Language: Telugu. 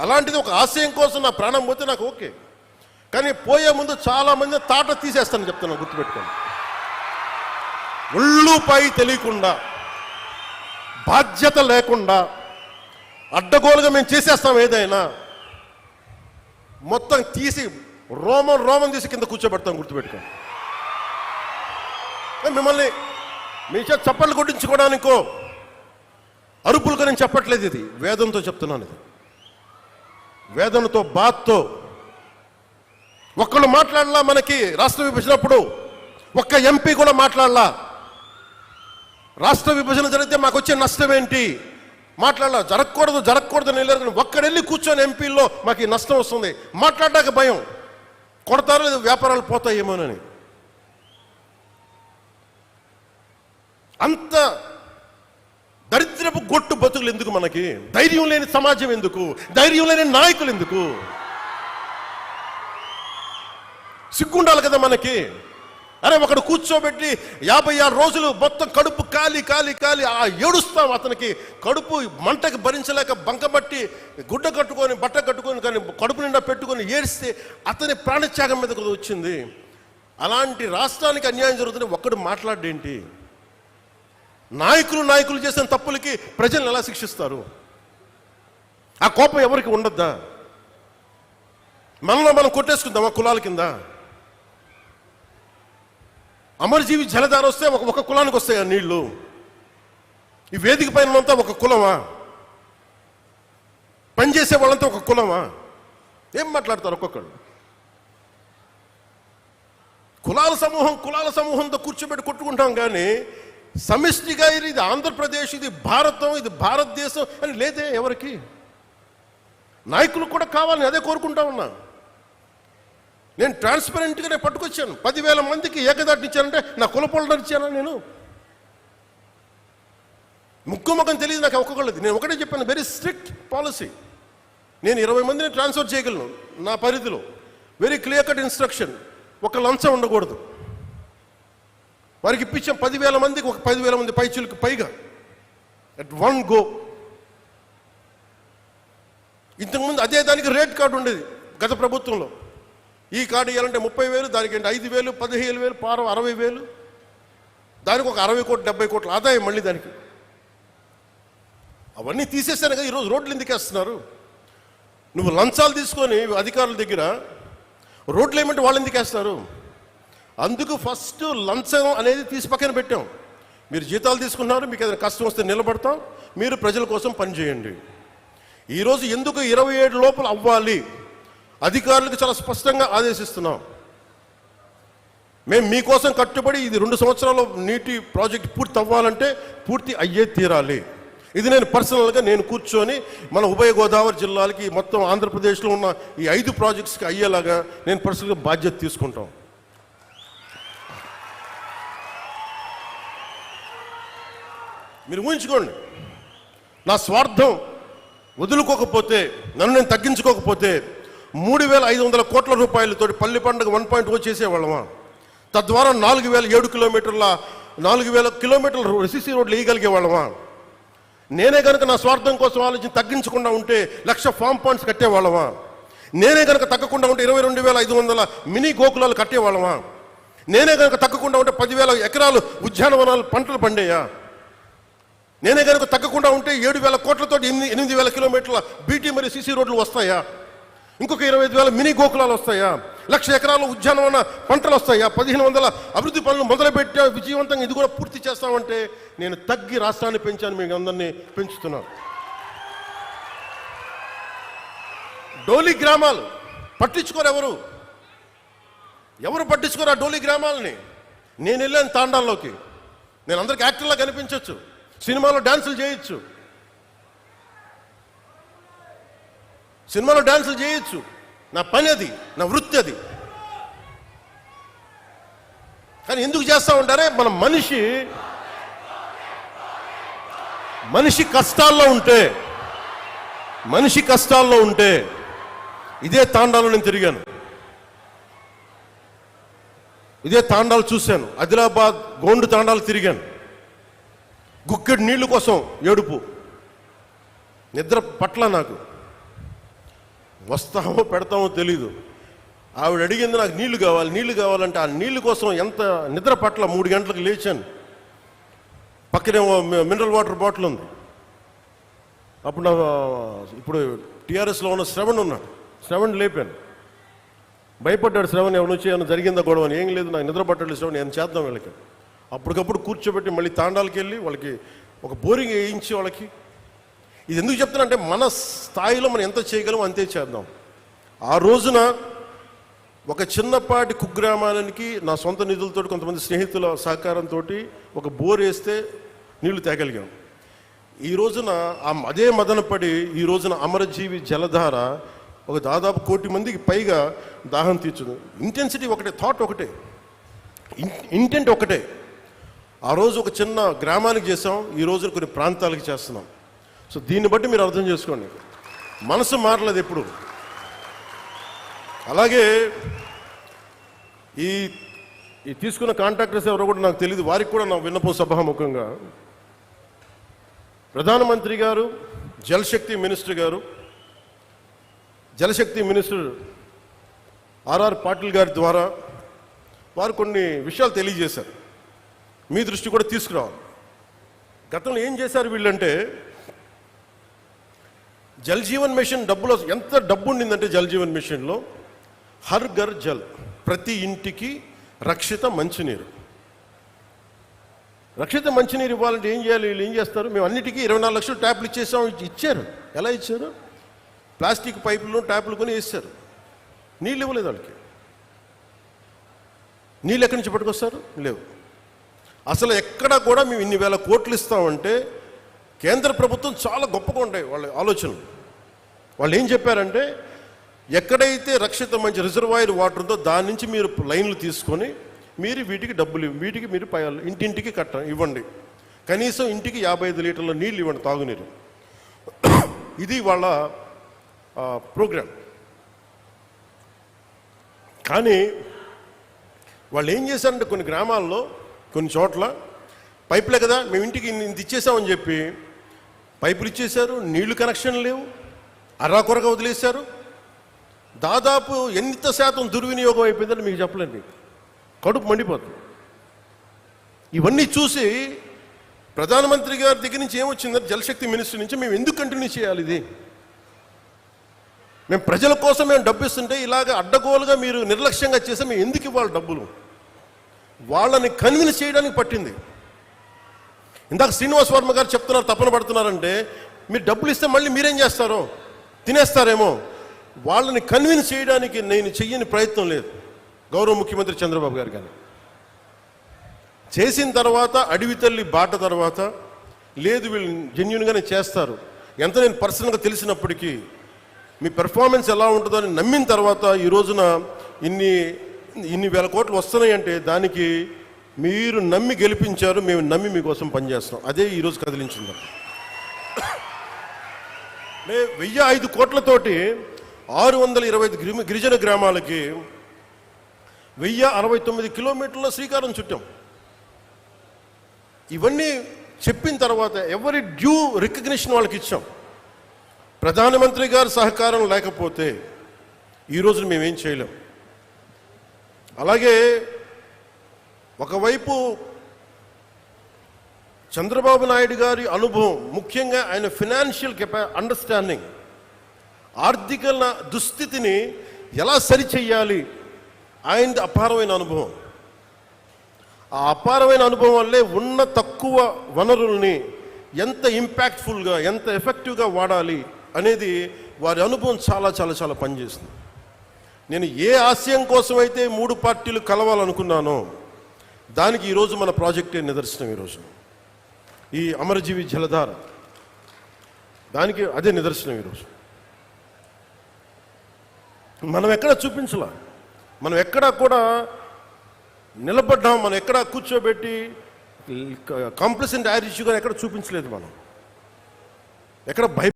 అలాంటిది ఒక ఆశయం కోసం నా ప్రాణం పోతే నాకు ఓకే, కానీ పోయే ముందు చాలామంది తాట తీసేస్తాను చెప్తాను, గుర్తుపెట్టుకోండి. ఒళ్ళుపై తెలియకుండా, బాధ్యత లేకుండా, అడ్డగోలుగా మేము చేసేస్తాం ఏదైనా, మొత్తం తీసి రోమం తీసి కింద కూర్చోబెడతాం, గుర్తుపెట్టుకోండి. మిమ్మల్ని మీ చేత చప్పట్లు కొట్టించుకోవడానికో అరుపులుగా నేను చెప్పట్లేదు, ఇది వేదంతో చెప్తున్నాను. ఇది వేదనతో, బాధతో. ఒక్కళ్ళు మాట్లాడలా, మనకి రాష్ట్ర విభజనప్పుడు ఒక్క ఎంపీ కూడా మాట్లాడలా. రాష్ట్ర విభజన జరిగితే మాకు వచ్చే నష్టం ఏంటి మాట్లాడలా. జరగకూడదు అని వెళ్ళారు, ఒక్కడెళ్ళి కూర్చొని ఎంపీల్లో మాకు ఈ నష్టం వస్తుంది మాట్లాడడానికి భయం, కొడతారో లేదు వ్యాపారాలు పోతాయేమోనని. అంత దరిద్రపు గొట్టు బతుకులు ఎందుకు మనకి? ధైర్యం లేని సమాజం ఎందుకు? ధైర్యం లేని నాయకులు ఎందుకు? సిగ్గుండాలి కదా మనకి. అరే ఒకడు కూర్చోబెట్టి 56 రోజులు మొత్తం కడుపు కాలి ఏడుస్తాం. అతనికి కడుపు మంటకి భరించలేక బంకబట్టి గుడ్డ కట్టుకొని బట్ట కట్టుకొని కానీ కడుపు నిండా పెట్టుకొని ఏడిస్తే అతని ప్రాణత్యాగం మీద వచ్చింది. అలాంటి రాష్ట్రానికి అన్యాయం జరుగుతుంది, ఒక్కడు మాట్లాడేంటి? నాయకులు చేసిన తప్పులకి ప్రజలను ఎలా శిక్షిస్తారు? ఆ కోపం ఎవరికి ఉండద్దా? మనలో మనం కొట్టేసుకుందామా కులాల కింద? అమరజీవి జలధార వస్తే ఒక కులానికి వస్తాయి ఆ నీళ్లు. ఈ వేదిక పైన అంతా ఒక కులమా? పనిచేసే వాళ్ళంతా ఒక కులమా? ఏం మాట్లాడతారు ఒక్కొక్కళ్ళు? కులాల సమూహంతో కూర్చోబెట్టి కొట్టుకుంటాం, కానీ సమిష్టిగా ఇది ఆంధ్రప్రదేశ్, ఇది భారతం, ఇది భారతదేశం అని లేదే ఎవరికి. నాయకులు కూడా కావాలని అదే కోరుకుంటా ఉన్నా. నేను ట్రాన్స్పరెంట్గానే పట్టుకొచ్చాను. 10,000 మందికి ఏకదాటిని ఇచ్చానంటే నా కులపోళ్ళని ఇచ్చానా? నేను ముక్కుముఖం తెలియదు నాకు ఒక్కొక్కళ్ళది. నేను ఒకటే చెప్పాను, వెరీ స్ట్రిక్ట్ పాలసీ. నేను 20 మందిని ట్రాన్స్ఫర్ చేయగలను నా పరిధిలో. Very clear cut instruction. ఒక లంచం ఉండకూడదు. వారికి ఇప్పించాం 10,000 మందికి, ఒక 10,000 మంది పైచులకు పైగా అట్ వన్ గో. ఇంతకుముందు అదే దానికి రేట్ కార్డు ఉండేది గత ప్రభుత్వంలో. ఈ కార్డు ఇవ్వాలంటే 30,000, దానికి 5,000, 15,000, పారం 60,000, దానికి ఒక 60 కోట్లు 70 కోట్ల ఆదాయం మళ్ళీ దానికి. అవన్నీ తీసేసాను కదా. ఈరోజు రోడ్లు ఎందుకు వేస్తున్నారు? నువ్వు లంచాలు తీసుకొని అధికారుల దగ్గర రోడ్లు ఏమంటే వాళ్ళు ఎందుకు వేస్తారు? అందుకు ఫస్ట్ లంచం అనేది తీసి పక్కన పెట్టాం. మీరు జీతాలు తీసుకున్నారు, మీకు ఏదైనా కష్టం వస్తే నిలబడతాం, మీరు ప్రజల కోసం పనిచేయండి. ఈరోజు ఎందుకు 27 లోపల అవ్వాలి అధికారులకు చాలా స్పష్టంగా ఆదేశిస్తున్నాం. మేము మీకోసం కట్టుబడి ఇది 2 సంవత్సరాల్లో నీటి ప్రాజెక్ట్ పూర్తి అవ్వాలంటే పూర్తి అయ్యే తీరాలి. ఇది నేను పర్సనల్గా నేను కూర్చొని మన ఉభయ గోదావరి జిల్లాలకి మొత్తం ఆంధ్రప్రదేశ్లో ఉన్న ఈ 5 ప్రాజెక్ట్స్కి అయ్యేలాగా నేను పర్సనల్గా బాధ్యత తీసుకుంటాం. మీరు ఊహించుకోండి, నా స్వార్థం వదులుకోకపోతే, నన్ను నేను తగ్గించుకోకపోతే 3,500 కోట్ల రూపాయలతో పల్లి పండుగ 1.0 చేసేవాళ్ళమా? తద్వారా 4,007 కిలోమీటర్ల సిసి రోడ్లు వేయగలిగే వాళ్ళమా? నేనే కనుక నా స్వార్థం కోసం ఆలోచన తగ్గించకుండా ఉంటే 1,00,000 ఫామ్ పాయింట్స్ కట్టేవాళ్ళమా? నేనే కనుక తగ్గకుండా ఉంటే 22,500 మినీ గోకులాలు కట్టేవాళ్ళమా? నేనే కనుక తగ్గకుండా ఉంటే 10,000 ఎకరాలు ఉద్యానవనాలు పంటలు పండేయా? నేనే కనుక తగ్గకుండా ఉంటే 7,000 కోట్లతో 8,000 కిలోమీటర్ల బీటీ మరియు సిసి రోడ్లు వస్తాయా? ఇంకొక 25,000 మినీ గోకులాలు వస్తాయా? 1,00,000 ఎకరాలు ఉద్యానవన పంటలు వస్తాయా? 1,500 అభివృద్ధి పనులు మొదలుపెట్టా విజయవంతంగా ఇది కూడా పూర్తి చేస్తామంటే నేను తగ్గి రాష్ట్రాన్ని పెంచాను, మీకు అందరినీ పెంచుతున్నాను. డోలీ గ్రామాలు పట్టించుకోరు ఎవరు పట్టించుకోరు ఆ డోలీ గ్రామాలని. నేను వెళ్ళాను తాండాల్లోకి. నేను అందరికి యాక్టర్లా కనిపించవచ్చు, సినిమాలో డాన్సులు చేయొచ్చు, నా పని అది, నా వృత్తి అది. కానీ ఎందుకు చేస్తా ఉంటారే? మన మనిషి కష్టాల్లో ఉంటే ఇదే తాండాలో నేను తిరిగాను, ఇదే తాండాలు చూశాను. ఆదిలాబాద్ గోండు తాండాలు తిరిగాను. గుక్కెడు నీళ్లు కోసం ఏడుపు, నిద్ర పట్ల నాకు. వస్తామో పెడతామో తెలీదు. ఆవిడ అడిగింది నాకు నీళ్లు కావాలంటే ఆ నీళ్లు కోసం ఎంత నిద్ర పట్ల 3 గంటలకు లేచాను. పక్కనే మినరల్ వాటర్ బాటిల్ ఉంది. అప్పుడు ఇప్పుడు టీఆర్ఎస్లో ఉన్న శ్రవణ్ ఉన్నాడు. శ్రవణ్ లేపాను. భయపడ్డాడు శ్రవణ్, ఎవరు వచ్చి ఏమైనా జరిగిందా గొడవ అని. ఏం లేదు, నాకు నిద్ర పట్టలేదు శ్రవణ్, ఏం చేద్దాం వీళ్ళకి. అప్పటికప్పుడు కూర్చోబెట్టి మళ్ళీ తాండాలకి వెళ్ళి వాళ్ళకి ఒక బోరింగ్ వేయించి వాళ్ళకి. ఇది ఎందుకు చెప్తున్నా అంటే మన స్థాయిలో మనం ఎంత చేయగలం అంతే చేద్దాం. ఆ రోజున ఒక చిన్నపాటి కుగ్రామానికి నా సొంత నిధులతో కొంతమంది స్నేహితుల సహకారంతో ఒక బోర్ వేస్తే నీళ్లు తేగలిగాం. ఈ రోజున అదే మదనపడి ఈ రోజున అమరజీవి జలధార ఒక దాదాపు 1 కోటి మందికి పైగా దాహం తీర్చుంది. ఇంటెన్సిటీ ఒకటే, థాట్ ఒకటే, ఇంటెంట్ ఒకటే. ఆ రోజు ఒక చిన్న గ్రామానికి చేసాం, ఈ రోజు కొన్ని ప్రాంతాలకు చేస్తున్నాం. సో దీన్ని బట్టి మీరు అర్థం చేసుకోండి, మనసు మారలేదు ఎప్పుడు. అలాగే ఈ తీసుకున్న కాంట్రాక్టర్స్ ఎవరో కూడా నాకు తెలియదు, వారికి కూడా నా విన్నపం సభాముఖంగా, ప్రధానమంత్రి గారు, జలశక్తి మినిస్టర్ ఆర్ఆర్ పాటిల్ గారి ద్వారా వారు కొన్ని విషయాలు తెలియజేశారు. మీ దృష్టి కూడా తీసుకురావాలి. గతంలో ఏం చేశారు వీళ్ళంటే, జల్ జీవన్ మిషన్ డబ్బులో ఎంత డబ్బు ఉండిందంటే, జల్ జీవన్ మిషన్లో హర్ ఘర్ జల్, ప్రతి ఇంటికి రక్షిత మంచినీరు. రక్షిత మంచినీరు ఇవ్వాలంటే ఏం చేయాలి? వీళ్ళు ఏం చేస్తారు, మేము అన్నిటికీ 24 లక్షలు ట్యాప్లు ఇచ్చేసాం. ఇచ్చారు. ఎలా ఇచ్చారు? ప్లాస్టిక్ పైపులు ట్యాపులు కొని వేస్తారు. నీళ్ళు ఇవ్వలేదు వాళ్ళకి. నీళ్ళు ఎక్కడి నుంచి పట్టుకొస్తారు? లేవు. అసలు ఎక్కడ కూడా మేము ఇన్ని వేల కోట్లు ఇస్తామంటే, కేంద్ర ప్రభుత్వం చాలా గొప్పగా ఉంటాయి వాళ్ళ ఆలోచనలు. వాళ్ళు ఏం చెప్పారంటే, ఎక్కడైతే రక్షిత మంచి రిజర్వాయర్ వాటర్ ఉందో దాని నుంచి మీరు లైన్లు తీసుకొని మీరు వీటికి డబ్బులు వీటికి మీరు ఇంటింటికి ఇవ్వండి. కనీసం ఇంటికి 55 లీటర్ల నీళ్ళు ఇవ్వండి, తాగునీరు. ఇది వాళ్ళ ప్రోగ్రామ్. కానీ వాళ్ళు ఏం చేశారంటే, కొన్ని గ్రామాల్లో కొన్ని చోట్ల పైపులే కదా మేము ఇంటికి ఇంత ఇచ్చేసామని చెప్పి పైపులు ఇచ్చేశారు, నీళ్లు కనెక్షన్ లేవు, అరాకొరగా వదిలేశారు. దాదాపు ఎంత శాతం దుర్వినియోగం అయిపోయిందని మీకు చెప్పలేండి, కడుపు మండిపోతుంది. ఇవన్నీ చూసి ప్రధానమంత్రి గారి దగ్గర నుంచి ఏమొచ్చిందంటే, జలశక్తి మినిస్టర్ నుంచి, మేము ఎందుకు కంటిన్యూ చేయాలి ఇది? మేము ప్రజల కోసం మేము డబ్బు ఇస్తుంటే ఇలాగ అడ్డగోలుగా మీరు నిర్లక్ష్యంగా చేస్తే మేము ఎందుకు ఇవ్వాలి డబ్బులు? వాళ్ళని కన్విన్స్ చేయడానికి పట్టింది. ఇందాక శ్రీనివాస్ వర్మ గారు చెప్తున్నారు, తపన పడుతున్నారంటే, మీరు డబ్బులు ఇస్తే మళ్ళీ మీరేం చేస్తారో, తినేస్తారేమో. వాళ్ళని కన్విన్స్ చేయడానికి నేను చెయ్యని ప్రయత్నం లేదు. గౌరవ ముఖ్యమంత్రి చంద్రబాబు గారు కానీ చేసిన తర్వాత, అడవి తల్లి బాట తర్వాత, లేదు వీళ్ళు జెన్యూన్గానే చేస్తారు, ఎంత నేను పర్సనల్గా తెలిసినప్పటికీ మీ పెర్ఫార్మెన్స్ ఎలా ఉంటుందో అని నమ్మిన తర్వాత ఈ రోజున ఇన్ని వేల కోట్లు వస్తున్నాయంటే దానికి మీరు నమ్మి గెలిపించారు, మేము నమ్మి మీకోసం పనిచేస్తున్నాం. అదే ఈరోజు కదిలించింది. 1005 కోట్లతోటి 625 గిరిజన గ్రామాలకి 1069 కిలోమీటర్ల శ్రీకారం చుట్టాం. ఇవన్నీ చెప్పిన తర్వాత ఎవరి డ్యూ రికగ్నిషన్ వాళ్ళకి ఇచ్చాం. ప్రధానమంత్రి గారి సహకారం లేకపోతే ఈరోజు మేమేం చేయలేం. అలాగే ఒకవైపు చంద్రబాబు నాయుడు గారి అనుభవం, ముఖ్యంగా ఆయన ఫినాన్షియల్ అండర్స్టాండింగ్, ఆర్థిక దుస్థితిని ఎలా సరిచెయ్యాలి, ఆయనది అపారమైన అనుభవం. ఆ అపారమైన అనుభవం వల్లే ఉన్న తక్కువ వనరుల్ని ఎంత ఇంపాక్ట్ఫుల్గా, ఎంత ఎఫెక్టివ్గా వాడాలి అనేది వారి అనుభవం చాలా చాలా చాలా పనిచేస్తుంది. నేను ఏ ఆశయం కోసమైతే 3 పార్టీలు కలవాలనుకున్నానో దానికి ఈరోజు మన ప్రాజెక్టే నిదర్శనం. ఈరోజు ఈ అమరజీవి జలధార దానికి అదే నిదర్శనం. ఈరోజు మనం ఎక్కడ చూపించలా, మనం ఎక్కడా కూడా నిలబడ్డాం, మనం ఎక్కడ కూర్చోబెట్టి కాంప్లసెంట్ యారిష్యూగా ఎక్కడ చూపించలేదు, మనం ఎక్కడ